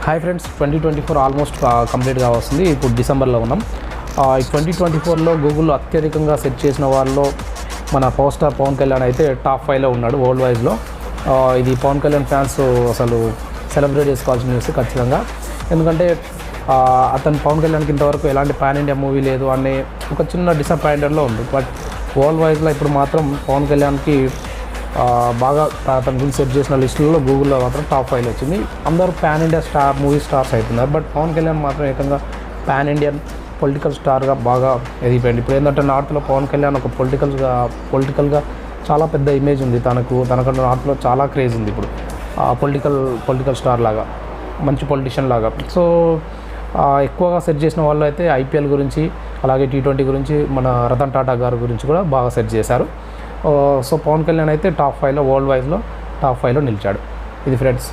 Hi friends, 2024 almost కంప్లీట్గా వస్తుంది. ఇప్పుడు డిసెంబర్లో ఉన్నాం. ఈ 2024లో గూగుల్లో అత్యధికంగా సెర్చ్ చేసిన వాళ్ళలో మన పవర్ స్టార్ పవన్ కళ్యాణ్ అయితే టాప్ 5లో ఉన్నాడు వరల్డ్ వైజ్లో. ఇది పవన్ కళ్యాణ్ ఫ్యాన్స్ అసలు సెలబ్రేట్ చేసుకోవాల్సిన న్యూస్ ఖచ్చితంగా. ఎందుకంటే అతను పవన్ కళ్యాణ్కి ఇంతవరకు ఎలాంటి పాన్ ఇండియా మూవీ లేదు అనే ఒక చిన్న డిసప్పాయింటెడ్లో ఉంది. బట్ వరల్డ్ వైజ్లో ఇప్పుడు మాత్రం పవన్ కళ్యాణ్కి బాగా తన గురించి సెట్ చేసిన లిస్టులలో గూగుల్లో మాత్రం టాప్ 5లో వచ్చింది. అందరూ పాన్ ఇండియా మూవీ స్టార్స్ అవుతున్నారు. బట్ పవన్ కళ్యాణ్ మాత్రం ఏకంగా పాన్ ఇండియన్ పొలిటికల్ స్టార్గా బాగా ఎదిగిపోయింది. ఇప్పుడు ఏంటంటే నార్త్లో పవన్ కళ్యాణ్ ఒక పొలిటికల్గా చాలా పెద్ద ఇమేజ్ ఉంది. తనకంటే నార్త్లో చాలా క్రేజ్ ఉంది ఇప్పుడు. పొలిటికల్ స్టార్ లాగా, మంచి పొలిటీషియన్ లాగా. సో ఎక్కువగా సెర్చ్ చేసిన వాళ్ళు అయితే ఐపీఎల్ గురించి, అలాగే T20 గురించి, మన రతన్ టాటా గారి గురించి కూడా బాగా సెర్చ్ చేశారు. సో పవన్ కళ్యాణ్ అయితే టాప్ 5లో వరల్డ్ వైజ్లో టాప్ 5లో నిలిచాడు. ఇది ఫ్రెండ్స్.